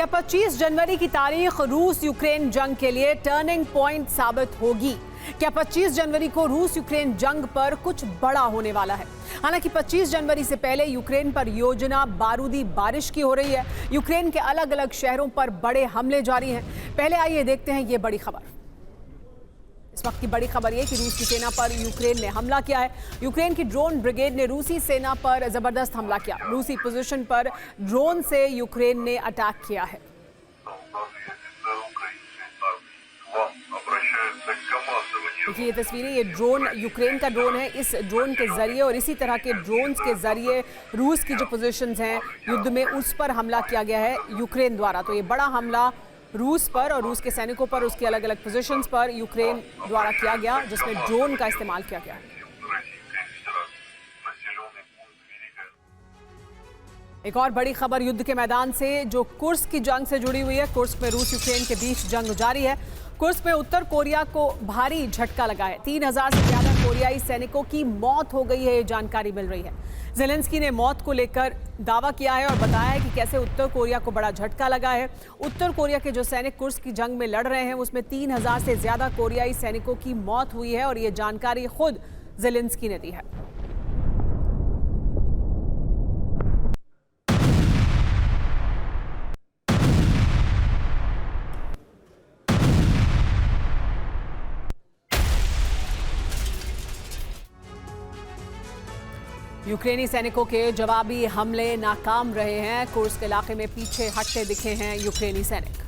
क्या 25 जनवरी की तारीख रूस यूक्रेन जंग के लिए टर्निंग पॉइंट साबित होगी? क्या 25 जनवरी को रूस यूक्रेन जंग पर कुछ बड़ा होने वाला है? हालांकि 25 जनवरी से पहले यूक्रेन पर योजना बारूदी बारिश की हो रही है। यूक्रेन के अलग अलग शहरों पर बड़े हमले जारी हैं। पहले आइए देखते हैं ये बड़ी खबर। इस वक्त की बड़ी खबर ये कि रूस की सेना पर यूक्रेन ने हमला किया है। यूक्रेन की ड्रोन ब्रिगेड ने रूसी सेना पर जबरदस्त हमला किया। रूसी पोजीशन पर ड्रोन से यूक्रेन ने अटैक किया है। देखिए ये तस्वीरें, ये ड्रोन यूक्रेन का ड्रोन है। इस ड्रोन के जरिए और इसी तरह के ड्रोन्स के जरिए रूस की जो पोजीशंस हैं युद्ध में, उस पर हमला किया गया है यूक्रेन द्वारा। तो ये बड़ा हमला रूस पर और रूस के सैनिकों पर, उसके अलग अलग पोजीशंस पर यूक्रेन द्वारा किया गया, जिसमें ड्रोन का इस्तेमाल किया गया। एक और बड़ी खबर युद्ध के मैदान से, जो कुर्स्क की जंग से जुड़ी हुई है। कुर्स्क में रूस यूक्रेन के बीच जंग जारी है। कुर्स्क में उत्तर कोरिया को भारी झटका लगा है। 3000 से ज्यादा कोरियाई सैनिकों की मौत हो गई है, ये जानकारी मिल रही है। ज़ेलेंस्की ने मौत को लेकर दावा किया है और बताया है कि कैसे उत्तर कोरिया को बड़ा झटका लगा है। उत्तर कोरिया के जो सैनिक कुर्स्क की जंग में लड़ रहे हैं, उसमें 3000 से ज्यादा कोरियाई सैनिकों की मौत हुई है और ये जानकारी खुद ज़ेलेंस्की ने दी है। यूक्रेनी सैनिकों के जवाबी हमले नाकाम रहे हैं। कुर्स्क इलाके में पीछे हटते दिखे हैं यूक्रेनी सैनिक।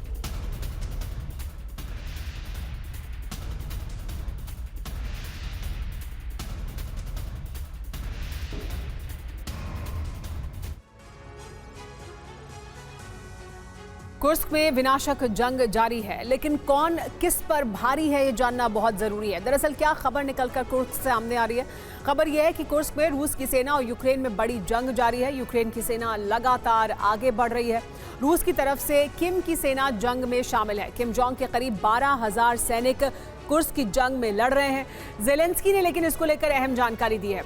कुर्स्क में विनाशक जंग जारी है, लेकिन कौन किस पर भारी है ये जानना बहुत जरूरी है। दरअसल क्या खबर निकलकर कुर्स्क से सामने आ रही है? खबर यह है कि कुर्स्क में रूस की सेना और यूक्रेन में बड़ी जंग जारी है। यूक्रेन की सेना लगातार आगे बढ़ रही है। रूस की तरफ से किम की सेना जंग में शामिल है। किम जोंग के करीब 12,000 सैनिक कुर्स्क की जंग में लड़ रहे हैं। ज़ेलेंस्की ने लेकिन इसको लेकर अहम जानकारी दी है।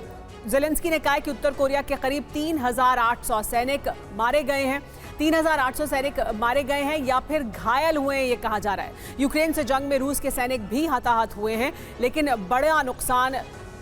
ज़ेलेंस्की ने कहा कि उत्तर कोरिया के करीब 3,800 सैनिक मारे गए हैं। 3,800 सैनिक मारे गए हैं या फिर घायल हुए हैं, ये कहा जा रहा है। यूक्रेन से जंग में रूस के सैनिक भी हताहत हुए हैं, लेकिन बड़ा नुकसान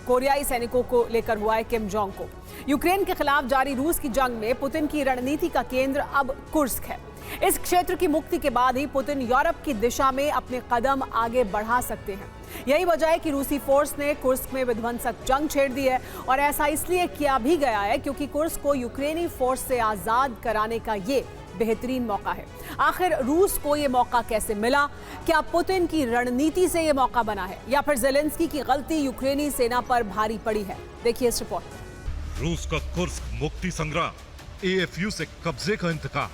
कोरियाई सैनिकों को लेकर हुआ है किम जोंग को। यूक्रेन के खिलाफ जारी रूस की जंग में पुतिन की रणनीति का केंद्र अब कुर्स्क है। इस क्षेत्र की मुक्ति के बाद ही पुतिन यूरोप की दिशा में अपने कदम आगे बढ़ा सकते हैं। यही वजह है कि रूसी फोर्स ने कुर्स्क में विध्वंसक जंग छेड़ दी है और ऐसा इसलिए किया भी गया है क्योंकि कुर्स्क को यूक्रेनी फोर्स से आजाद कराने का ये बेहतरीन मौका है। आखिर रूस को ये मौका कैसे मिला? क्या पुतिन की रणनीति से ये मौका बना है या फिर ज़ेलेंस्की की गलती यूक्रेनी सेना पर भारी पड़ी है? देखिए इस रिपोर्ट। रूस का कुर्स्क मुक्ति संग्राम, एएफयू से कब्जे का इंतकाम।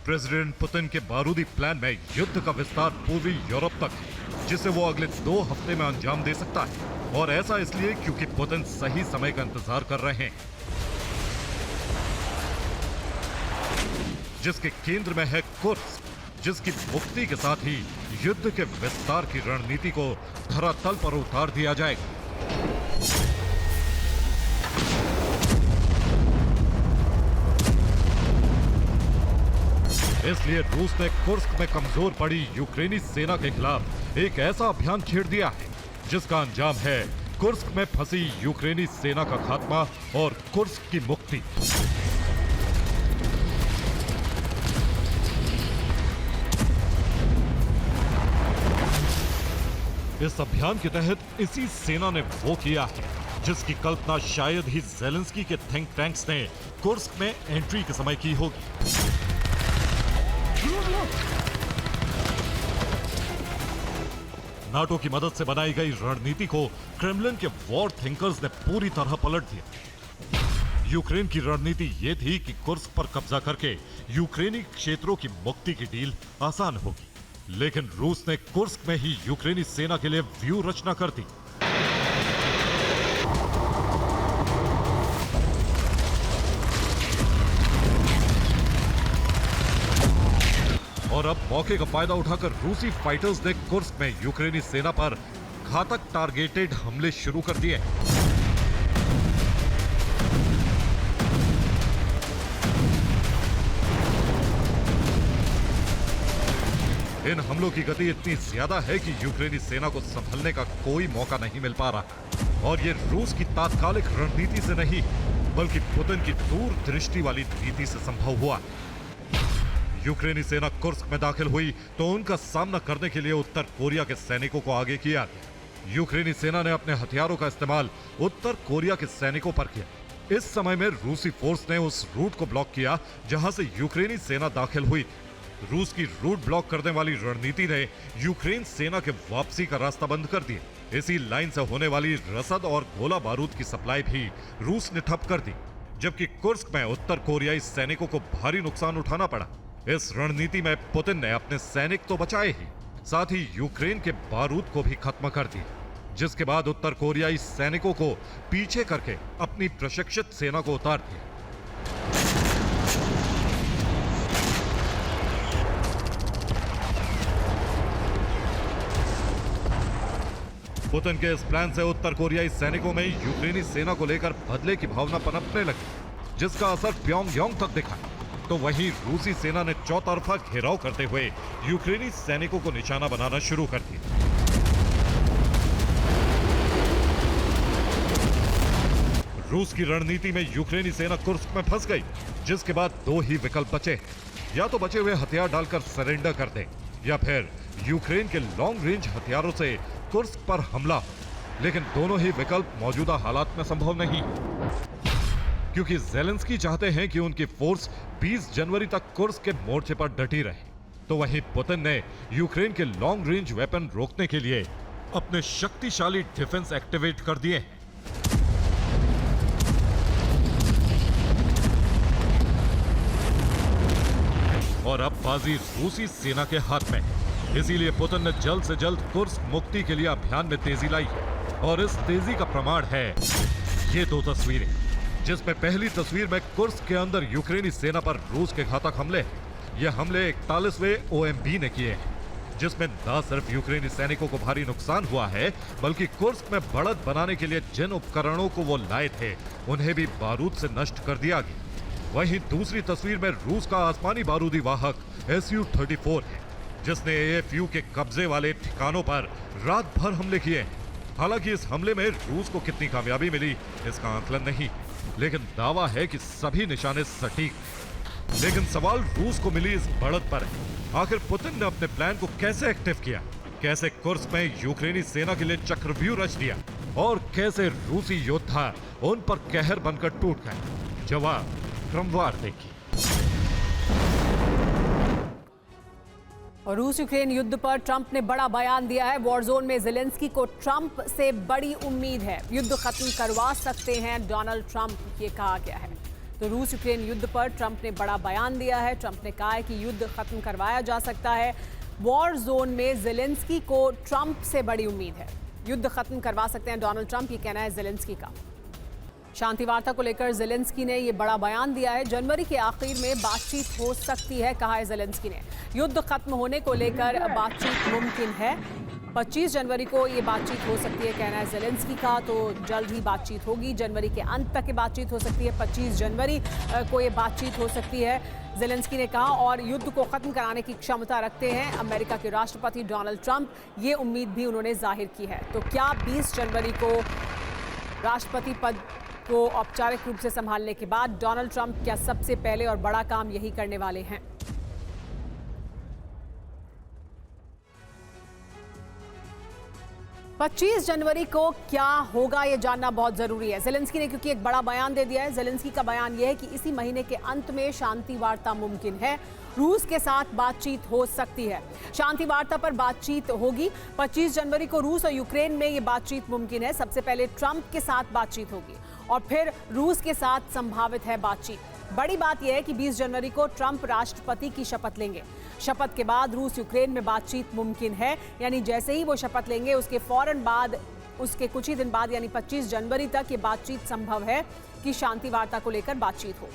प्रेसिडेंट पुतिन के बारूदी प्लान में युद्ध का विस्तार पूर्वी यूरोप तक है, जिसे वो अगले 2 हफ्ते में अंजाम दे सकता है। और ऐसा इसलिए क्योंकि पुतिन सही समय का इंतजार कर रहे हैं, जिसके केंद्र में है कुर्स्क, जिसकी मुक्ति के साथ ही युद्ध के विस्तार की रणनीति को धरातल पर उतार दिया जाएगा। इसलिए रूस ने कुर्स्क में कमजोर पड़ी यूक्रेनी सेना के खिलाफ एक ऐसा अभियान छेड़ दिया है जिसका अंजाम है कुर्स्क में फंसी यूक्रेनी सेना का खात्मा और कुर्स्क की मुक्ति। इस अभियान के तहत इसी सेना ने वो किया है जिसकी कल्पना शायद ही ज़ेलेंस्की के थिंक टैंक्स ने कुर्स्क में एंट्री के समय की होगी। नाटो की मदद से बनाई गई रणनीति को क्रेमलिन के वॉर थिंकर्स ने पूरी तरह पलट दिया। यूक्रेन की रणनीति ये थी कि कुर्स्क पर कब्जा करके यूक्रेनी क्षेत्रों की मुक्ति की डील आसान होगी, लेकिन रूस ने कुर्स्क में ही यूक्रेनी सेना के लिए व्यू रचना कर दी। और अब मौके का फायदा उठाकर रूसी फाइटर्स ने कुर्स्क में यूक्रेनी सेना पर घातक टारगेटेड हमले शुरू कर दिए। इन हमलों की गति इतनी ज्यादा है कि यूक्रेनी सेना को संभलने का कोई मौका नहीं मिल पा रहा। और ये रूस की तात्कालिक रणनीति से नहीं, बल्कि पुतिन की दूरदृष्टि वाली नीति से संभव हुआ। यूक्रेनी सेना कुर्स्क में दाखिल हुई तो उनका सामना करने के लिए उत्तर कोरिया के सैनिकों को आगे किया। यूक्रेनी सेना ने अपने हथियारों का इस्तेमाल उत्तर कोरिया के सैनिकों पर किया। इस समय में रूसी फोर्स ने उस रूट को ब्लॉक किया जहां से यूक्रेनी सेना दाखिल हुई। रूस की रूट ब्लॉक करने वाली रणनीति ने यूक्रेन सेना के वापसी का रास्ता बंद कर दिया। इसी लाइन से होने वाली रसद और गोला बारूद की सप्लाई भी रूस ने ठप कर दी, जबकि कुर्स्क में उत्तर कोरियाई सैनिकों को भारी नुकसान उठाना पड़ा। इस रणनीति में पुतिन ने अपने सैनिक तो बचाए ही, साथ ही यूक्रेन के बारूद को भी खत्म कर दिया, जिसके बाद उत्तर कोरियाई सैनिकों को पीछे करके अपनी प्रशिक्षित सेना को उतार दिया। पुतिन के इस प्लान से उत्तर कोरियाई सैनिकों में यूक्रेनी सेना को लेकर बदले की भावना पनपने लगी, जिसका असर प्योंगयांग तक दिखा। तो वहीं रूसी सेना ने चौतरफा घेराव करते हुए यूक्रेनी सैनिकों को निशाना बनाना शुरू कर दिया। रूस की रणनीति में यूक्रेनी सेना कुर्स्क में फंस गई, जिसके बाद दो ही विकल्प बचे। या तो बचे हुए हथियार डालकर सरेंडर कर दे, या फिर यूक्रेन के लॉन्ग रेंज हथियारों से कुर्स्क पर हमला। लेकिन दोनों ही विकल्प मौजूदा हालात में संभव नहीं, क्योंकि ज़ेलेंस्की चाहते हैं कि उनकी फोर्स 20 जनवरी तक कुर्स्क के मोर्चे पर डटी रहे। तो वहीं पुतिन ने यूक्रेन के लॉन्ग रेंज वेपन रोकने के लिए अपने शक्तिशाली डिफेंस एक्टिवेट कर दिए। और अब बाजी रूसी सेना के हाथ में। इसीलिए पुतिन ने जल्द से जल्द कुर्स्क मुक्ति के लिए अभियान में तेजी लाई। और इस तेजी का प्रमाण है ये दो तस्वीरें, जिसमें पहली तस्वीर में कुर्स्क के अंदर यूक्रेनी सेना पर रूस के घातक हमले। ये हमले 41वें OMB ने किए हैं, जिसमें न सिर्फ यूक्रेनी सैनिकों को भारी नुकसान हुआ है, बल्कि कुर्स्क में बढ़त बनाने के लिए जिन उपकरणों को वो लाए थे उन्हें भी बारूद से नष्ट कर दिया गया। वहीं दूसरी तस्वीर में रूस का आसमानी बारूदी वाहक Su-34 है, जिसने AFU के कब्जे वाले ठिकानों पर रात भर हमले किए हैं। हालांकि इस हमले में रूस को कितनी कामयाबी मिली इसका आंकलन नहीं, लेकिन दावा है कि सभी निशाने सटीक। लेकिन सवाल रूस को मिली इस बढ़त पर है। आखिर पुतिन ने अपने प्लान को कैसे एक्टिव किया, कैसे कुर्स्क में यूक्रेनी सेना के लिए चक्रव्यूह रच दिया, और कैसे रूसी योद्धा उन पर कहर बनकर टूट गए। जवाब क्रमवार देखिए। और रूस यूक्रेन युद्ध पर ट्रंप ने बड़ा बयान दिया है। वॉर जोन में ज़ेलेंस्की को ट्रंप से बड़ी उम्मीद है, युद्ध खत्म करवा सकते हैं डोनाल्ड ट्रंप, ये कहा गया है। तो रूस यूक्रेन युद्ध पर ट्रंप ने बड़ा बयान दिया है। ट्रंप ने कहा है कि युद्ध खत्म करवाया जा सकता है। वॉर जोन में ज़ेलेंस्की को ट्रंप से बड़ी उम्मीद है, युद्ध खत्म करवा सकते हैं डोनाल्ड ट्रंप, ये कहना है ज़ेलेंस्की का। शांति वार्ता को लेकर ज़ेलेंस्की ने ये बड़ा बयान दिया है। जनवरी के आखिर में बातचीत हो सकती है, कहा है ज़ेलेंस्की ने। युद्ध खत्म होने को लेकर बातचीत मुमकिन है। 25 जनवरी को ये बातचीत हो सकती है, कहना है ज़ेलेंस्की का। तो जल्द ही बातचीत होगी, जनवरी के अंत तक ये बातचीत हो सकती है। 25 जनवरी को ये बातचीत हो सकती है, ज़ेलेंस्की ने कहा। और युद्ध को खत्म कराने की क्षमता रखते हैं अमेरिका के राष्ट्रपति डोनाल्ड ट्रंप, ये उम्मीद भी उन्होंने जाहिर की है। तो क्या 20 जनवरी को राष्ट्रपति पद को औपचारिक रूप से संभालने के बाद डोनाल्ड ट्रंप क्या सबसे पहले और बड़ा काम यही करने वाले हैं? पच्चीस जनवरी को क्या होगा ये जानना बहुत जरूरी है। ज़ेलेंस्की ने क्योंकि एक बड़ा बयान दे दिया है। ज़ेलेंस्की का बयान यह है कि इसी महीने के अंत में शांति वार्ता मुमकिन है, रूस के साथ बातचीत हो सकती है। शांति वार्ता पर बातचीत होगी। 25 जनवरी को रूस और यूक्रेन में ये बातचीत मुमकिन है। सबसे पहले ट्रंप के साथ बातचीत होगी और फिर रूस के साथ संभावित है बातचीत। बड़ी बात यह है कि 20 जनवरी को ट्रंप राष्ट्रपति की शपथ लेंगे। शपथ के बाद रूस यूक्रेन में बातचीत मुमकिन है, यानी जैसे ही वो शपथ लेंगे उसके फौरन बाद, उसके कुछ ही दिन बाद यानी 25 जनवरी तक ये बातचीत संभव है कि शांति वार्ता को लेकर बातचीत हो।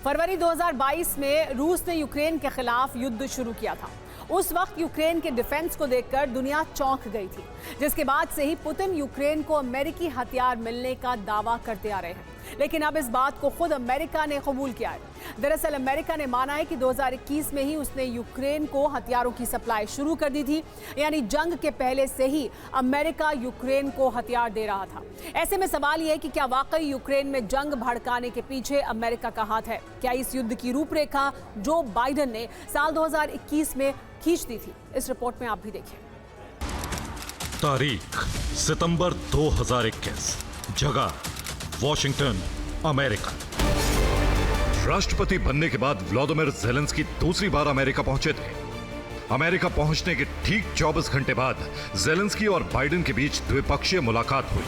फरवरी 2022 में रूस ने यूक्रेन के खिलाफ युद्ध शुरू किया था। उस वक्त यूक्रेन के डिफेंस को देखकर दुनिया चौंक गई थी, जिसके बाद से ही पुतिन यूक्रेन को अमेरिकी हथियार मिलने का दावा करते आ रहे हैं। लेकिन अब इस बात को खुद अमेरिका ने कबूल किया है। दरअसल अमेरिका ने माना है कि 2021 में ही उसने यूक्रेन को हथियारों की सप्लाई शुरू कर दी थी, यानी जंग के पहले से ही अमेरिका यूक्रेन को हथियार दे रहा था। ऐसे में सवाल यह है कि क्या वाकई यूक्रेन में जंग भड़काने के पीछे अमेरिका का हाथ है? क्या इस युद्ध की रूपरेखा जो बाइडेन ने साल 2021 में खींच दी थी? इस रिपोर्ट में आप भी देखिए। तारीख सितंबर 2021, जगह वॉशिंगटन, अमेरिका। राष्ट्रपति बनने के बाद व्लादिमीर ज़ेलेंस्की दूसरी बार अमेरिका पहुंचे थे। अमेरिका पहुंचने के ठीक 24 घंटे बाद ज़ेलेंस्की और बाइडेन के बीच द्विपक्षीय मुलाकात हुई।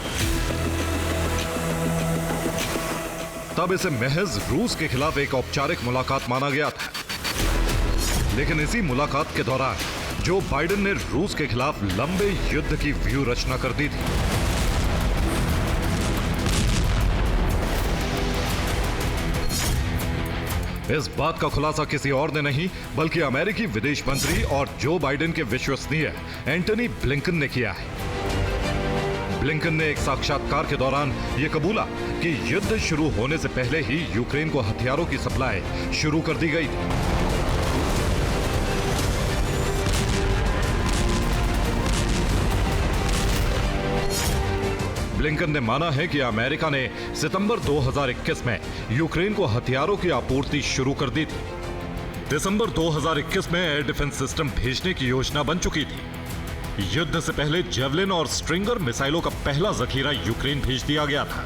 तब इसे महज रूस के खिलाफ एक औपचारिक मुलाकात माना गया था, लेकिन इसी मुलाकात के दौरान जो बाइडेन ने रूस के खिलाफ लंबे युद्ध की व्यूह रचना कर दी थी। इस बात का खुलासा किसी और ने नहीं बल्कि अमेरिकी विदेश मंत्री और जो बाइडेन के विश्वसनीय एंटनी ब्लिंकन ने किया है। ब्लिंकन ने एक साक्षात्कार के दौरान यह कबूला कि युद्ध शुरू होने से पहले ही यूक्रेन को हथियारों की सप्लाई शुरू कर दी गई थी। ब्लिंकन ने माना है कि अमेरिका ने सितंबर 2021 में यूक्रेन को हथियारों की आपूर्ति शुरू कर दी थी। दिसंबर 2021 में एयर डिफेंस सिस्टम भेजने की योजना बन चुकी थी। युद्ध से पहले जेवलिन और स्ट्रिंगर मिसाइलों का पहला जखीरा यूक्रेन भेज दिया गया था।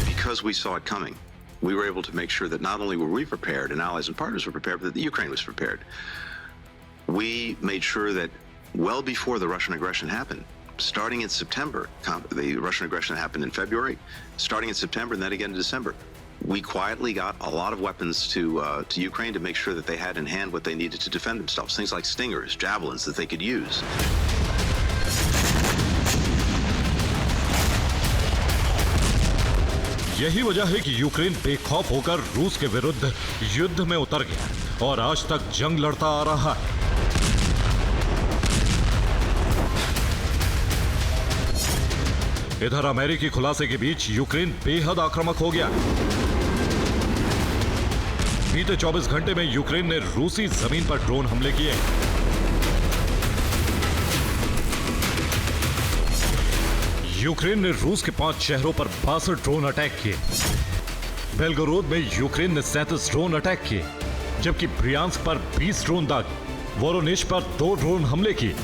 Because we saw it coming, we were able to make sure that not only were we prepared and allies and partners were prepared, but that Ukraine was prepared. We made sure that well before the Russian aggression happened, starting in September, the Russian aggression happened in February, starting in September and then again in December, we quietly got a lot of weapons to Ukraine to make sure that they had in hand what they needed to defend themselves. Things like stingers, javelins that they could use. यही वजह है कि Ukraine बेखौफ होकर रूस के विरुद्ध युद्ध में उतर गया और आज तक जंग लड़ता आ रहा है। इधर अमेरिकी खुलासे के बीच यूक्रेन बेहद आक्रामक हो गया। बीते 24 घंटे में यूक्रेन ने रूसी जमीन पर ड्रोन हमले किए। यूक्रेन ने रूस के 5 शहरों पर 62 ड्रोन अटैक किए। बेलगोरोद में यूक्रेन ने 37 ड्रोन अटैक किए, जबकि ब्रियांस्क पर 20 ड्रोन दागे, वोरोनिश पर 2 ड्रोन हमले किए।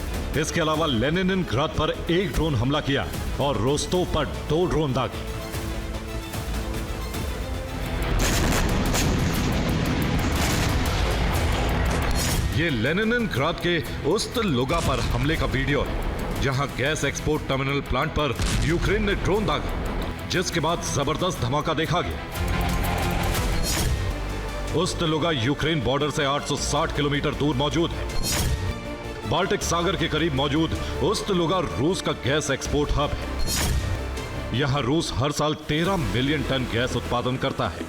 इसके अलावा लेनिनग्राद पर 1 ड्रोन हमला किया और रोस्तोव पर 2 ड्रोन दागे। ये लेनिनग्राद के उस्त-लुगा पर हमले का वीडियो है, जहां गैस एक्सपोर्ट टर्मिनल प्लांट पर यूक्रेन ने ड्रोन दागा, जिसके बाद जबरदस्त धमाका देखा गया। उस्त-लुगा यूक्रेन बॉर्डर से 860 किलोमीटर दूर मौजूद है। बाल्टिक सागर के करीब मौजूद उस्त-लुगा रूस का गैस एक्सपोर्ट हब है। यहां रूस हर साल 13 मिलियन टन गैस उत्पादन करता है।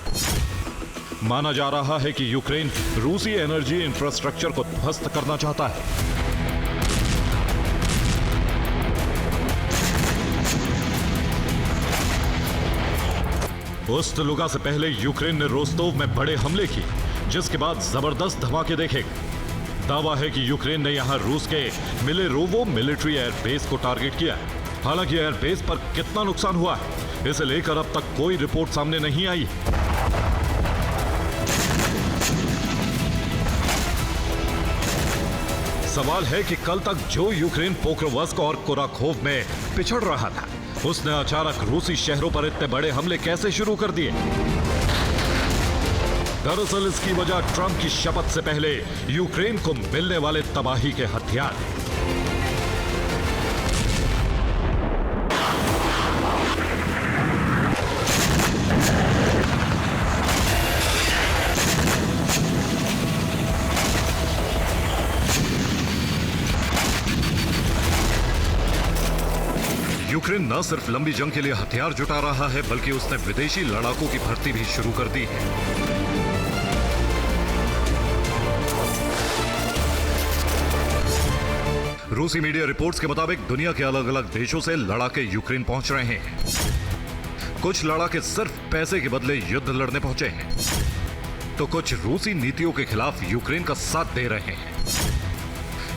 माना जा रहा है कि यूक्रेन रूसी एनर्जी इंफ्रास्ट्रक्चर को ध्वस्त करना चाहता है। उस्त-लुगा से पहले यूक्रेन ने रोस्तोव में बड़े हमले किए, जिसके बाद जबरदस्त धमाके देखे गए। दावा है कि यूक्रेन ने यहां रूस के मिलेरोवो मिलिट्री एयरबेस को टारगेट किया है। हालांकि एयरबेस पर कितना नुकसान हुआ है, इसे लेकर अब तक कोई रिपोर्ट सामने नहीं आई है। सवाल है कि कल तक जो यूक्रेन पोक्रोवस्क और कुराखोव में पिछड़ रहा था, उसने अचानक रूसी शहरों पर इतने बड़े हमले कैसे शुरू कर दिए? दरअसल इसकी वजह ट्रंप की शपथ से पहले यूक्रेन को मिलने वाले तबाही के हथियार हैं। यूक्रेन न सिर्फ लंबी जंग के लिए हथियार जुटा रहा है, बल्कि उसने विदेशी लड़ाकों की भर्ती भी शुरू कर दी है। रूसी मीडिया रिपोर्ट्स के मुताबिक दुनिया के अलग अलग देशों से लड़ाके यूक्रेन पहुंच रहे हैं। कुछ लड़ाके सिर्फ पैसे के बदले युद्ध लड़ने पहुंचे हैं। तो कुछ रूसी नीतियों के खिलाफ यूक्रेन का साथ दे रहे हैं।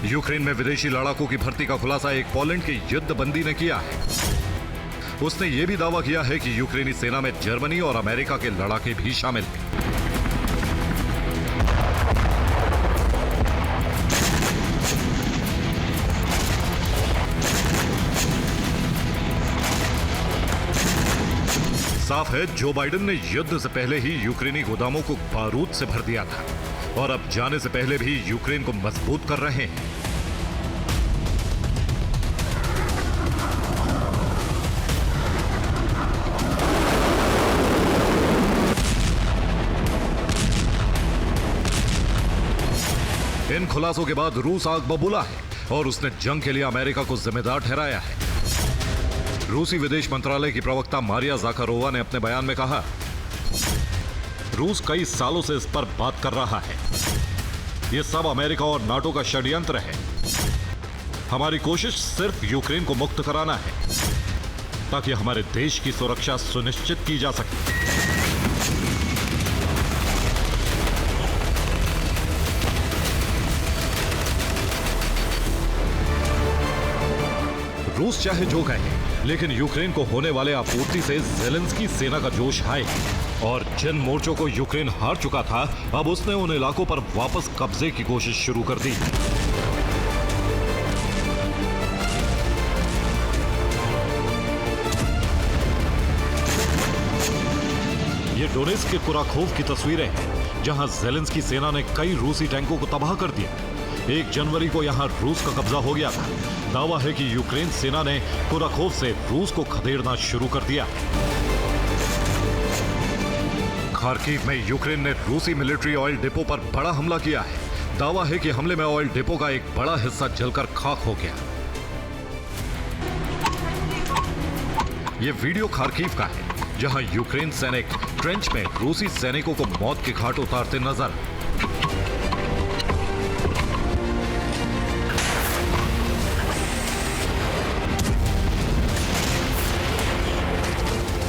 यूक्रेन में विदेशी लड़ाकों की भर्ती का खुलासा एक पोलैंड के युद्ध बंदी ने किया है। उसने यह भी दावा किया है कि यूक्रेनी सेना में जर्मनी और अमेरिका के लड़ाके भी शामिल हैं। साफ है, जो बाइडेन ने युद्ध से पहले ही यूक्रेनी गोदामों को बारूद से भर दिया था और अब जाने से पहले भी यूक्रेन को मजबूत कर रहे हैं। इन खुलासों के बाद रूस आग बबूला है और उसने जंग के लिए अमेरिका को जिम्मेदार ठहराया है। रूसी विदेश मंत्रालय की प्रवक्ता मारिया जाखारोवा ने अपने बयान में कहा, रूस कई सालों से इस पर बात कर रहा है। यह सब अमेरिका और नाटो का षड्यंत्र है। हमारी कोशिश सिर्फ यूक्रेन को मुक्त कराना है ताकि हमारे देश की सुरक्षा सुनिश्चित की जा सके। रूस चाहे जो कहे, लेकिन यूक्रेन को होने वाले आपूर्ति से ज़ेलेंस्की सेना का जोश हाई और जिन मोर्चों को यूक्रेन हार चुका था, अब उसने उन इलाकों पर वापस कब्जे की कोशिश शुरू कर दी। ये डोनेत्स्क के कुराखोव की तस्वीरें हैं, जहां ज़ेलेंस्की सेना ने कई रूसी टैंकों को तबाह कर दिया। 1 जनवरी को यहां रूस का कब्जा हो गया था। दावा है कि यूक्रेन सेना ने कुराखोव से रूस को खदेड़ना शुरू कर दिया। खार्किव में यूक्रेन ने रूसी मिलिट्री ऑयल डिपो पर बड़ा हमला किया है। दावा है कि हमले में ऑयल डिपो का एक बड़ा हिस्सा जलकर खाक हो गया। यह वीडियो खार्किव का है, जहां यूक्रेन सैनिक ट्रेंच में रूसी सैनिकों को मौत के घाट उतारते नजर।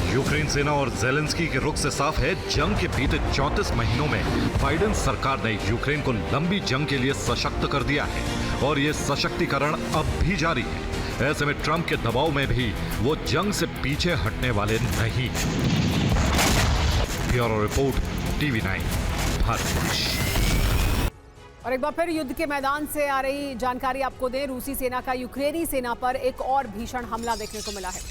यूक्रेन सेना और ज़ेलेंस्की के रुख से साफ है, जंग के बीते 34 महीनों में बाइडेन सरकार ने यूक्रेन को लंबी जंग के लिए सशक्त कर दिया है और यह सशक्तिकरण अब भी जारी है। ऐसे में ट्रंप के दबाव में भी वो जंग से पीछे हटने वाले नहीं। Bureau report, TV9 Bharat. और एक बार फिर युद्ध के मैदान से आ रही जानकारी आपको दें, रूसी सेना का यूक्रेनी सेना पर एक और भीषण हमला देखने को मिला है।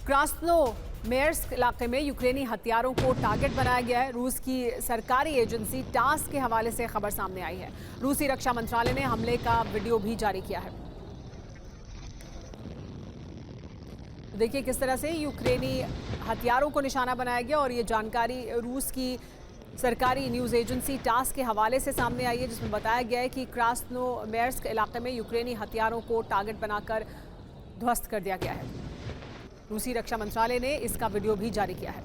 क्रास्नोमेर्स्क इलाके में यूक्रेनी हथियारों को टारगेट बनाया गया है। रूस की सरकारी एजेंसी टास के हवाले से खबर सामने आई है। रूसी रक्षा मंत्रालय ने हमले का वीडियो भी जारी किया है। देखिए किस तरह से यूक्रेनी हथियारों को निशाना बनाया गया और ये जानकारी रूस की सरकारी न्यूज़ एजेंसी टास के हवाले से सामने आई है, जिसमें बताया गया है कि क्रास्नोमेर्स्क इलाके में यूक्रेनी हथियारों को टारगेट बनाकर ध्वस्त कर दिया गया है। रूसी रक्षा मंत्रालय ने इसका वीडियो भी जारी किया है।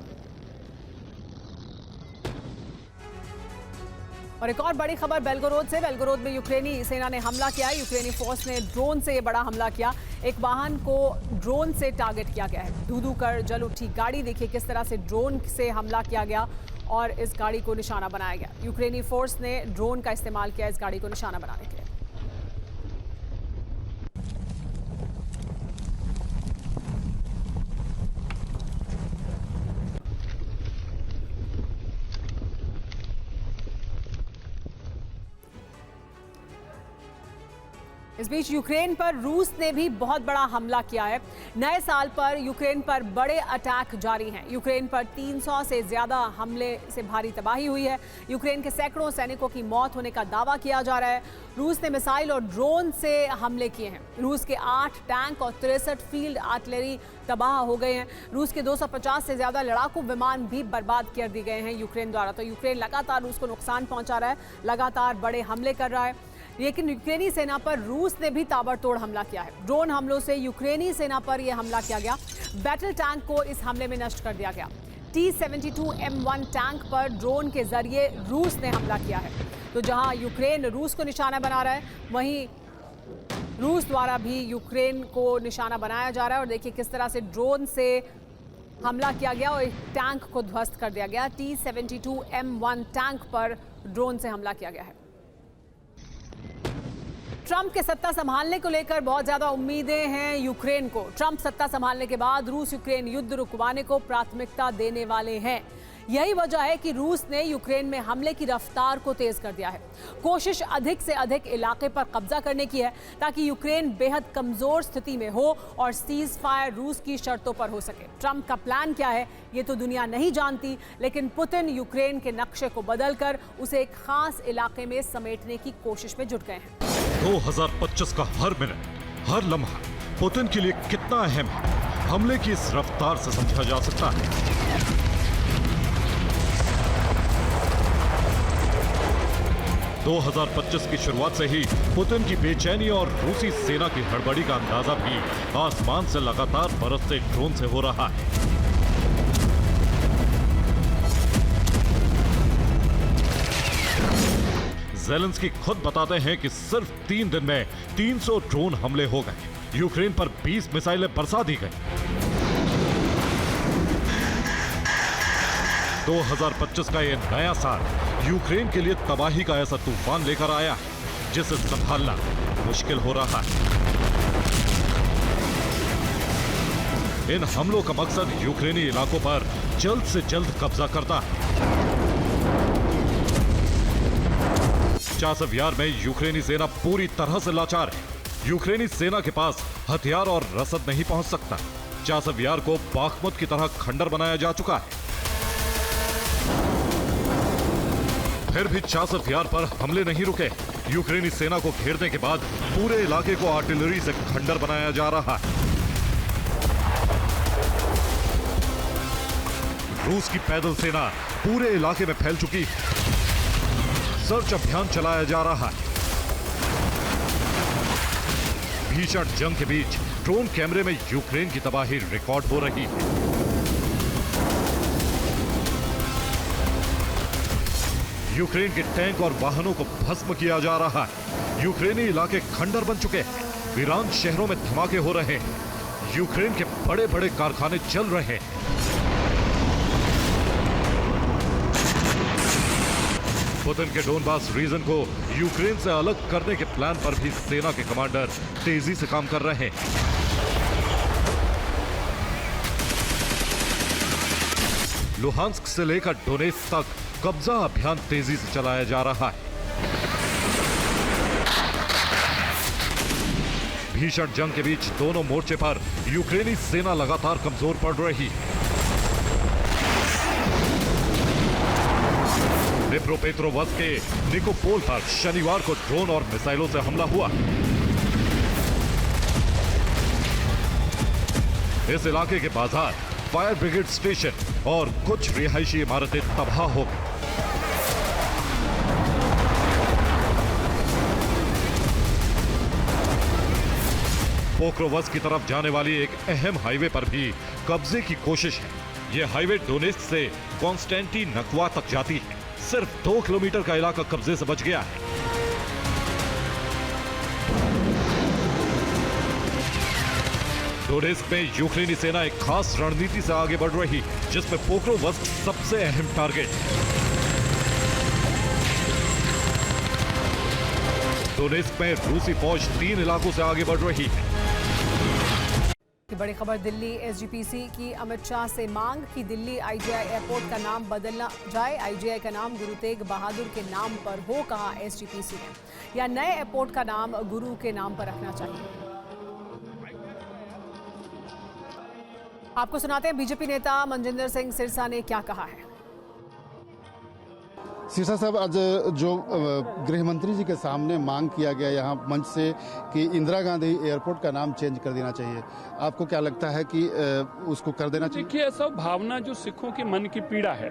और एक और बड़ी खबर बेलगोरोद से। बेलगोरोद में यूक्रेनी सेना ने हमला किया है। यूक्रेनी फोर्स ने ड्रोन से ये बड़ा हमला किया। एक वाहन को ड्रोन से टारगेट किया गया है। धू-धू कर जल उठी गाड़ी, देखिए किस तरह से ड्रोन से हमला किया गया और इस गाड़ी को निशाना बनाया गया। यूक्रेनी फोर्स ने ड्रोन का इस्तेमाल किया इस गाड़ी को निशाना बनाने के लिए। इस बीच यूक्रेन पर रूस ने भी बहुत बड़ा हमला किया है। नए साल पर यूक्रेन पर बड़े अटैक जारी हैं। यूक्रेन पर 300 से ज्यादा हमले से भारी तबाही हुई है। यूक्रेन के सैकड़ों सैनिकों की मौत होने का दावा किया जा रहा है। रूस ने मिसाइल और ड्रोन से हमले किए हैं। रूस के 8 टैंक और 63 फील्ड आर्टिलरी तबाह हो गए हैं। रूस के 250 से ज्यादा लड़ाकू विमान भी बर्बाद कर दिए गए हैं यूक्रेन द्वारा। तो यूक्रेन लगातार रूस को नुकसान पहुंचा रहा है, लगातार बड़े हमले कर रहा है। लेकिन यूक्रेनी सेना पर रूस ने भी ताबड़तोड़ हमला किया है। ड्रोन हमलों से यूक्रेनी सेना पर यह हमला किया गया। बैटल टैंक को इस हमले में नष्ट कर दिया गया। T-72M1 टैंक पर ड्रोन के जरिए रूस ने हमला किया है। तो जहां यूक्रेन रूस को निशाना बना रहा है, वहीं रूस द्वारा भी यूक्रेन को निशाना बनाया जा रहा है। और देखिए किस तरह से ड्रोन से हमला किया गया और एक टैंक को ध्वस्त कर दिया गया। T-72M1 टैंक पर ड्रोन से हमला किया गया है। ट्रंप के सत्ता संभालने को लेकर बहुत ज्यादा उम्मीदें हैं यूक्रेन को। ट्रंप सत्ता संभालने के बाद रूस यूक्रेन युद्ध रुकवाने को प्राथमिकता देने वाले हैं। यही वजह है कि रूस ने यूक्रेन में हमले की रफ्तार को तेज कर दिया है। कोशिश अधिक से अधिक इलाके पर कब्जा करने की है ताकि यूक्रेन बेहद कमजोर स्थिति में हो और सीज फायर रूस की शर्तों पर हो सके। ट्रंप का प्लान क्या है ये तो दुनिया नहीं जानती, लेकिन पुतिन यूक्रेन के नक्शे को बदलकर उसे एक खास इलाके में समेटने की कोशिश में जुट गए हैं। 2025 का हर मिनट, हर लम्हा पुतिन के लिए कितना अहम है, हमले की इस रफ्तार से समझा जा सकता है। 2025 की शुरुआत से ही पुतिन की बेचैनी और रूसी सेना की हड़बड़ी का अंदाजा भी आसमान से लगातार बरसते ड्रोन से हो रहा है। ज़ेलेंस्की खुद बताते हैं कि सिर्फ 3 दिन में 300 ड्रोन हमले हो गए। यूक्रेन पर 20 मिसाइलें बरसा दी गई। 2025 का यह नया साल यूक्रेन के लिए तबाही का ऐसा तूफान लेकर आया है जिसे संभालना मुश्किल हो रहा है। इन हमलों का मकसद यूक्रेनी इलाकों पर जल्द से जल्द कब्जा करना है। चासव यार में यूक्रेनी सेना पूरी तरह से लाचार है। यूक्रेनी सेना के पास हथियार और रसद नहीं पहुंच सकता। चासव यार को बाखमुत की तरह खंडर बनाया जा चुका है। फिर भी चासव यार पर हमले नहीं रुके। यूक्रेनी सेना को घेरने के बाद पूरे इलाके को आर्टिलरी से खंडर बनाया जा रहा है। रूस की पैदल सेना पूरे इलाके में फैल चुकी है। सर्च अभियान चलाया जा रहा है। भीषण जंग के बीच ड्रोन कैमरे में यूक्रेन की तबाही रिकॉर्ड हो रही है। यूक्रेन के टैंक और वाहनों को भस्म किया जा रहा है। यूक्रेनी इलाके खंडर बन चुके हैं। वीरान शहरों में धमाके हो रहे हैं। यूक्रेन के बड़े बड़े कारखाने चल रहे हैं। पुतिन के डोनबास रीजन को यूक्रेन से अलग करने के प्लान पर भी सेना के कमांडर तेजी से काम कर रहे हैं। लुहांस्क से लेकर डोनेत्स्क तक कब्जा अभियान तेजी से चलाया जा रहा है। भीषण जंग के बीच दोनों मोर्चे पर यूक्रेनी सेना लगातार कमजोर पड़ रही है। डिप्रोपेट्रोवस्क के निकोपोल पर शनिवार को ड्रोन और मिसाइलों से हमला हुआ। इस इलाके के बाजार, फायर ब्रिगेड स्टेशन और कुछ रिहायशी इमारतें तबाह हो गई। पोक्रोवस्क की तरफ जाने वाली एक अहम हाईवे पर भी कब्जे की कोशिश है। यह हाईवे डोनेत्स्क से कॉन्स्टेंटिनोवा तक जाती है। सिर्फ 2 किलोमीटर का इलाका कब्जे से बच गया है। डोनेत्स्क में यूक्रेनी सेना एक खास रणनीति से आगे बढ़ रही है, जिसमें पोक्रोवस्क सबसे अहम टारगेट है। डोनेत्स्क में रूसी फौज 3 इलाकों से आगे बढ़ रही है। बड़ी खबर दिल्ली एसजीपीसी की। अमित शाह से मांग कि दिल्ली आईजीआई एयरपोर्ट का नाम बदलना जाए। आईजीआई का नाम गुरु तेग बहादुर के नाम पर हो, कहा एसजीपीसी ने, या नए एयरपोर्ट का नाम गुरु के नाम पर रखना चाहिए। आपको सुनाते हैं बीजेपी नेता मनजिंदर सिंह सिरसा ने क्या कहा है। सिरसा साहब, आज जो गृह मंत्री जी के सामने मांग किया गया यहाँ मंच से कि इंदिरा गांधी एयरपोर्ट का नाम चेंज कर देना चाहिए, आपको क्या लगता है कि उसको कर देना चाहिए? देखिए, ऐसा भावना जो सिखों के मन की पीड़ा है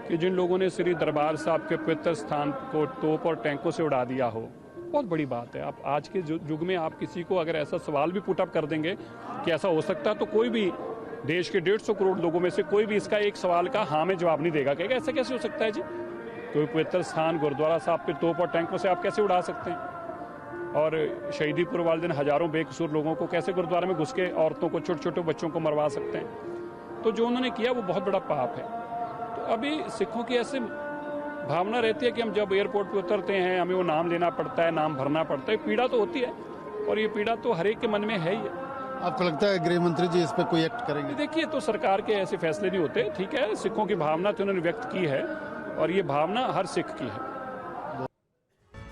कि जिन लोगों ने श्री दरबार साहब के पवित्र स्थान को तोप और टैंकों से उड़ा दिया हो, बहुत बड़ी बात है। आप आज के युग में आप किसी को अगर ऐसा सवाल भी पुटअप कर देंगे कि ऐसा हो सकता है, तो कोई भी देश के 150 करोड़ लोगों में से कोई भी इसका एक सवाल का हाँ में जवाब नहीं देगा। कहेगा ऐसा कैसे हो सकता है जी? कोई पवित्र स्थान गुरुद्वारा साहब के तोप और टैंकों से आप कैसे उड़ा सकते हैं? और शहीदीपुर वाले दिन हजारों बेकसूर लोगों को कैसे गुरुद्वारा में घुस के औरतों को, छोटे छोटे बच्चों को मरवा सकते हैं? तो जो उन्होंने किया वो बहुत बड़ा पाप है। तो अभी सिखों की ऐसे भावना रहती है कि हम जब एयरपोर्ट पे उतरते हैं हमें वो नाम लेना पड़ता है, नाम भरना पड़ता है। पीड़ा तो होती है और ये पीड़ा तो हर एक के मन में है ही है। आपको लगता है गृह मंत्री जी इस पर कोई एक्ट करेंगे? देखिए, तो सरकार के ऐसे फैसले नहीं होते। ठीक है, सिखों की भावना तो उन्होंने व्यक्त की है और ये भावना हर सिख की है।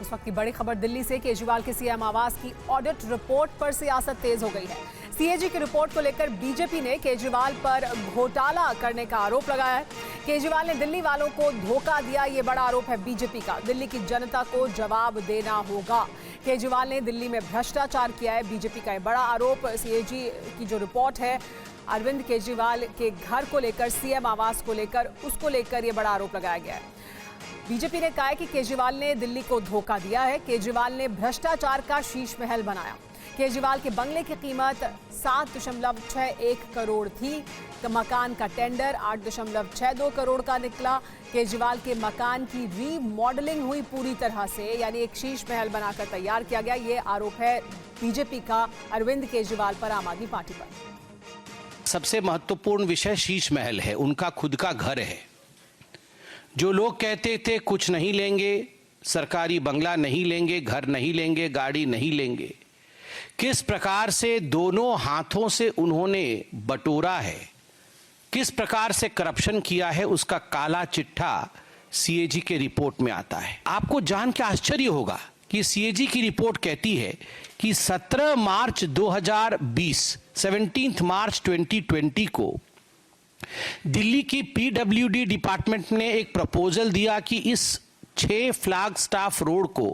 इस वक्त की बड़ी खबर दिल्ली से। केजरीवाल के सीएम आवास की ऑडिट रिपोर्ट पर सियासत तेज हो गई है। सीएजी की रिपोर्ट को लेकर बीजेपी ने केजरीवाल पर घोटाला करने का आरोप लगाया है। केजरीवाल ने दिल्ली वालों को धोखा दिया, ये बड़ा आरोप है बीजेपी का। दिल्ली की जनता को जवाब देना होगा। केजरीवाल ने दिल्ली में भ्रष्टाचार किया है, बीजेपी का ये बड़ा आरोप। सीएजी की जो रिपोर्ट है अरविंद केजरीवाल के घर को लेकर, सीएम आवास को लेकर, उसको लेकर ये बड़ा आरोप लगाया गया है। बीजेपी ने कहा है कि केजरीवाल ने दिल्ली को धोखा दिया है। केजरीवाल ने भ्रष्टाचार का शीश महल बनाया। केजरीवाल के बंगले की कीमत 7.61 करोड़ थी। मकान का टेंडर 8.62 करोड़ का निकला। केजरीवाल के मकान की रीमॉडलिंग हुई पूरी तरह से, यानी एक शीश महल बनाकर तैयार किया गया। ये आरोप है बीजेपी का अरविंद केजरीवाल पर, आम आदमी पार्टी पर। सबसे महत्वपूर्ण विषय शीश महल है, उनका खुद का घर है। जो लोग कहते थे कुछ नहीं लेंगे, सरकारी बंगला नहीं लेंगे, घर नहीं लेंगे, गाड़ी नहीं लेंगे, किस प्रकार से दोनों हाथों से उन्होंने बटोरा है, किस प्रकार से करप्शन किया है, उसका काला चिट्ठा सीएजी के रिपोर्ट में आता है। आपको जान के आश्चर्य होगा कि सीएजी की रिपोर्ट कहती है कि 17 मार्च 2020 17 मार्च 2020 को दिल्ली की पीडब्ल्यूडी डिपार्टमेंट ने एक प्रपोजल दिया कि इस 6 फ्लैग स्टाफ रोड को,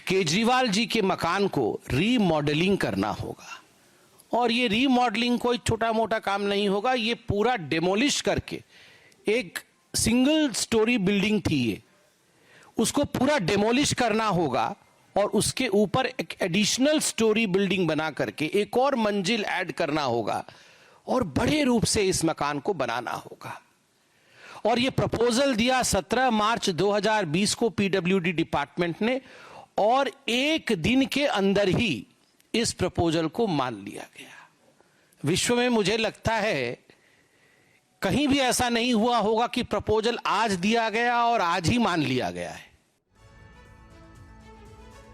केजरीवाल जी के मकान को रीमॉडलिंग करना होगा। और ये रीमॉडलिंग कोई छोटा मोटा काम नहीं होगा, ये पूरा डेमोलिश करके, एक सिंगल स्टोरी बिल्डिंग थी ये, उसको पूरा डेमोलिश करना होगा और उसके ऊपर एक एडिशनल स्टोरी बिल्डिंग बना करके एक और मंजिल ऐड करना होगा और बड़े रूप से इस मकान को बनाना होगा। और ये प्रपोजल दिया 17 मार्च 2020 को पीडब्ल्यूडी डिपार्टमेंट ने, और एक दिन के अंदर ही इस प्रपोजल को मान लिया गया। विश्व में मुझे लगता है कहीं भी ऐसा नहीं हुआ होगा कि प्रपोजल आज दिया गया और आज ही मान लिया गया है।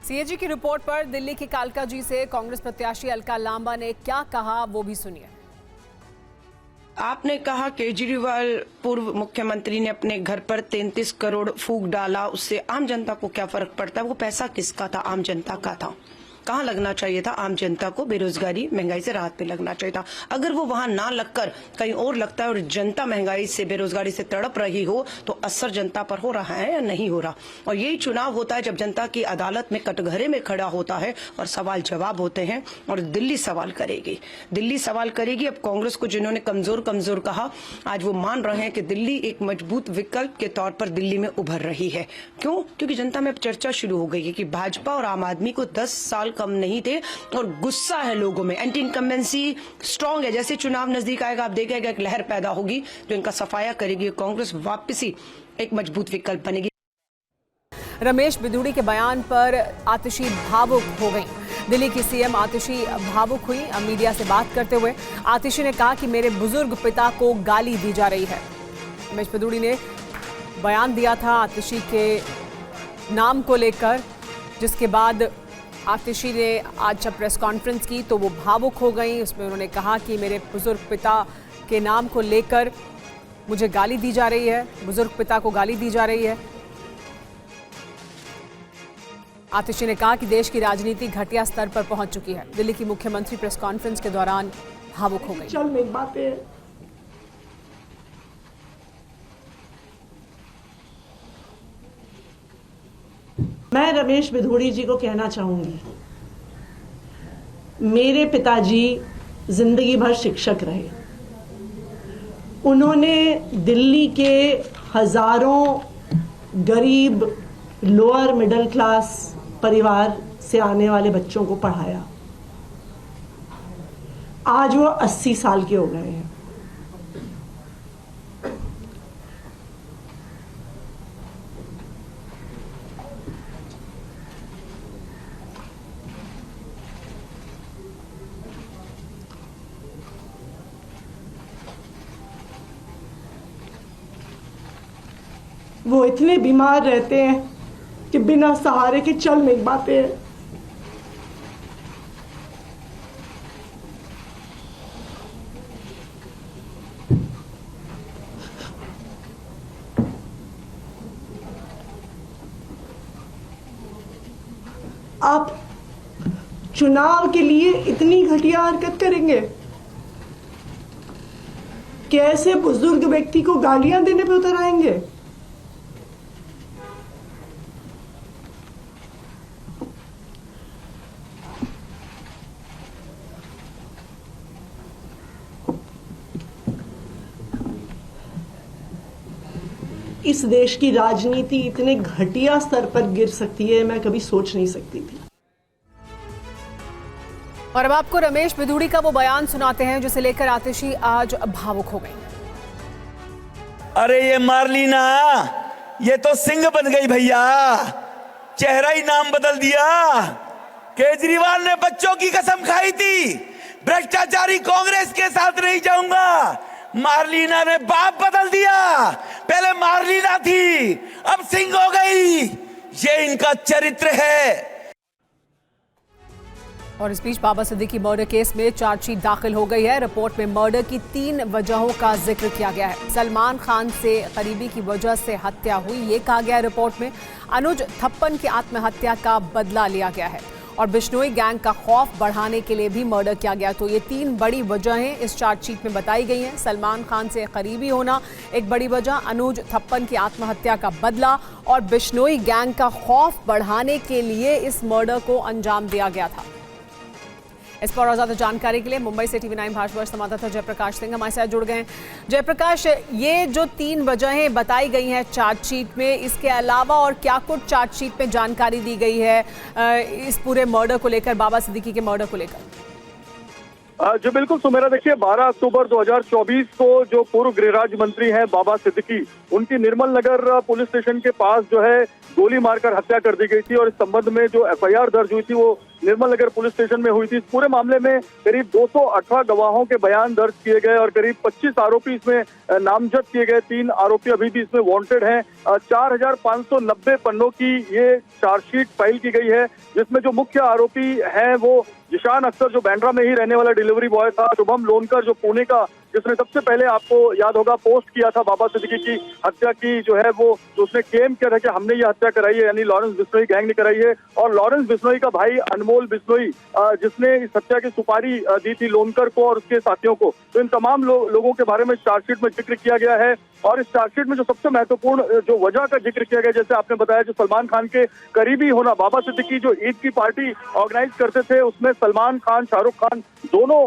सीएजी की रिपोर्ट पर दिल्ली की कालकाजी से कांग्रेस प्रत्याशी अलका लांबा ने क्या कहा, वो भी सुनिए। आपने कहा केजरीवाल पूर्व मुख्यमंत्री ने अपने घर पर 33 करोड़ फूंक डाला, उससे आम जनता को क्या फर्क पड़ता है? वो पैसा किसका था? आम जनता का था। कहाँ लगना चाहिए था? आम जनता को बेरोजगारी, महंगाई से राहत पे लगना चाहिए था। अगर वो वहां ना लगकर कहीं और लगता है और जनता महंगाई से, बेरोजगारी से तड़प रही हो, तो असर जनता पर हो रहा है या नहीं हो रहा? और यही चुनाव होता है जब जनता की अदालत में कटघरे में खड़ा होता है और सवाल जवाब होते हैं। और दिल्ली सवाल करेगी, दिल्ली सवाल करेगी। अब कांग्रेस को जिन्होंने कमजोर कमजोर कहा, आज वो मान रहे हैं कि दिल्ली एक मजबूत विकल्प के तौर पर दिल्ली में उभर रही है। क्यों? क्योंकि जनता में अब चर्चा शुरू हो गई है कि भाजपा और आम आदमी को 10 साल कम नहीं थे और गुस्सा है लोगों में। एंटी इनकम्बेंसी स्ट्रांग है। जैसे चुनाव नजदीक आएगा आप देखेगा एक लहर पैदा होगी जो इनका सफाया करेगी। कांग्रेस वापसी एक मजबूत विकल्प बनेगी। रमेश बिधूड़ी के बयान पर आतिशी भावुक हो गई। दिल्ली की सीएम आतिशी भावुक हुई। मीडिया से बात करते हुए आतिशी ने कहा कि मेरे बुजुर्ग पिता को गाली दी जा रही है। रमेश बिधूड़ी ने बयान दिया था आतिशी के नाम को लेकर, जिसके बाद आतिशी ने आज जब प्रेस कॉन्फ्रेंस की तो वो भावुक हो गई। उसमें उन्होंने कहा कि मेरे बुजुर्ग पिता के नाम को लेकर मुझे गाली दी जा रही है, बुजुर्ग पिता को गाली दी जा रही है। आतिशी ने कहा कि देश की राजनीति घटिया स्तर पर पहुंच चुकी है। दिल्ली की मुख्यमंत्री प्रेस कॉन्फ्रेंस के दौरान भावुक हो गई। चल एक बात है, मैं रमेश बिधूड़ी जी को कहना चाहूंगी, मेरे पिताजी जिंदगी भर शिक्षक रहे। उन्होंने दिल्ली के हजारों गरीब लोअर मिडिल क्लास परिवार से आने वाले बच्चों को पढ़ाया। आज वो 80 साल के हो गए हैं। वो इतने बीमार रहते हैं कि बिना सहारे के चल नहीं पाते हैं। आप चुनाव के लिए इतनी घटिया हरकत करेंगे कि ऐसे बुजुर्ग व्यक्ति को गालियां देने पे उतर आएंगे? इस देश की राजनीति इतने घटिया स्तर पर गिर सकती है, मैं कभी सोच नहीं सकती थी। और अब आपको रमेश बिधूड़ी का वो बयान सुनाते हैं जिसे लेकर आतिशी आज भावुक हो गई। अरे ये मार्लिना, ये तो सिंह बन गई भैया, चेहरा ही नाम बदल दिया। केजरीवाल ने बच्चों की कसम खाई थी, भ्रष्टाचारी कांग्रेस के साथ नहीं जाऊंगा। मार्लिना ने बाप बदल दिया, पहले मार्लिना थी अब सिंह हो गई। ये इनका चरित्र है। और इस बीच बाबा सिद्दीकी मर्डर केस में चार्जशीट दाखिल हो गई है। रिपोर्ट में मर्डर की 3 वजहों का जिक्र किया गया है। सलमान खान से करीबी की वजह से हत्या हुई, ये कहा गया है रिपोर्ट में। अनुज थप्पन की आत्महत्या का बदला लिया गया है और बिश्नोई गैंग का खौफ बढ़ाने के लिए भी मर्डर किया गया। तो ये 3 बड़ी वजहें इस चार्जशीट में बताई गई हैं। सलमान खान से करीबी होना एक बड़ी वजह, अनुज थप्पन की आत्महत्या का बदला और बिश्नोई गैंग का खौफ बढ़ाने के लिए इस मर्डर को अंजाम दिया गया था। इस पर और ज्यादा जानकारी के लिए मुंबई से TV9 भाषा संवाददाता जयप्रकाश सिंह हमारे साथ जुड़ गए हैं। जयप्रकाश, ये जो 3 वजहें बताई गई हैं चार्जशीट में, इसके अलावा और क्या कुछ चार्जशीट में जानकारी दी गई है इस पूरे मर्डर को लेकर, बाबा सिद्दीकी के मर्डर को लेकर? जी बिल्कुल सुमेरा, देखिए 12 अक्टूबर 2024 को जो पूर्व गृह राज्य मंत्री हैं बाबा सिद्दीकी, उनकी निर्मल नगर पुलिस स्टेशन के पास जो है गोली मारकर हत्या कर दी गई थी। और इस संबंध में जो FIR दर्ज हुई थी वो निर्मल नगर पुलिस स्टेशन में हुई थी। इस पूरे मामले में करीब 218 गवाहों के बयान दर्ज किए गए और करीब 25 आरोपी इसमें नामजद किए गए। 3 आरोपी अभी भी इसमें वांटेड हैं। 4590 पन्नों की ये चार्जशीट फाइल की गई है, जिसमें जो मुख्य आरोपी हैं वो जिशान अख्तर, जो बैंड्रा में ही रहने वाला डिलीवरी बॉय था, शुभम लोनकर जो पुणे का, जिसने सबसे पहले आपको याद होगा पोस्ट किया था बाबा सिद्दीकी की हत्या की जो है वो, जो उसने क्लेम किया था कि हमने ये हत्या कराई है, यानी लॉरेंस बिश्नोई गैंग ने कराई है। और लॉरेंस बिश्नोई का भाई अनमोल बिश्नोई, जिसने इस हत्या की सुपारी दी थी लोनकर को और उसके साथियों को। तो इन तमाम लोगों के बारे में चार्जशीट में जिक्र किया गया है। और इस चार्जशीट में जो सबसे महत्वपूर्ण जो वजह का जिक्र किया गया, जैसे आपने बताया, जो सलमान खान के करीबी होना, बाबा सिद्दीकी जो ईद की पार्टी ऑर्गेनाइज करते थे उसमें सलमान खान, शाहरुख खान दोनों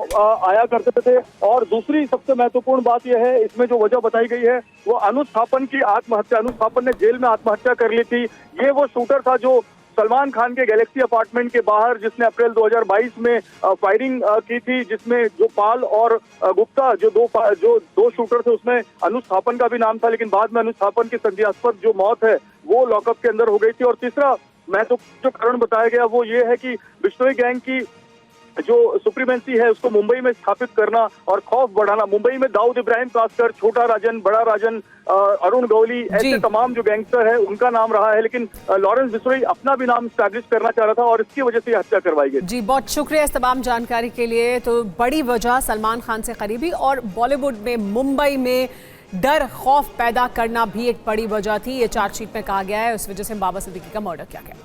आया करते थे। और दूसरी सबसे महत्वपूर्ण बात यह है, इसमें जो वजह बताई गई है वो अनुज थापन की आत्महत्या। अनुज थापन ने जेल में आत्महत्या कर ली थी। ये वो शूटर था जो सलमान खान के गैलेक्सी अपार्टमेंट के बाहर, जिसने अप्रैल 2022 में फायरिंग की थी, जिसमें जो पाल और गुप्ता जो दो शूटर थे उसमें अनुज थापन का भी नाम था। लेकिन बाद में अनुज थापन की संदेहास्पद जो मौत है वो लॉकअप के अंदर हो गई थी। और तीसरा महत्वपूर्ण जो कारण बताया गया वो ये है कि बिश्नोई गैंग की जो सुप्रीमेंसी है उसको मुंबई में स्थापित करना और खौफ बढ़ाना। मुंबई में दाऊद इब्राहिम कास्कर, छोटा राजन, बड़ा राजन, अरुण गौली, ऐसे तमाम जो गैंगस्टर है उनका नाम रहा है। लेकिन लॉरेंस बिश्नोई अपना भी नाम स्टैब्लिश करना चाह रहा था और इसकी वजह से हत्या करवाई गई। जी बहुत शुक्रिया इस तमाम जानकारी के लिए। तो बड़ी वजह सलमान खान से करीबी और बॉलीवुड में, मुंबई में डर खौफ पैदा करना भी एक बड़ी वजह थी, ये चार्जशीट में कहा गया है। उस वजह से बाबा सिद्दीकी का मर्डर किया गया।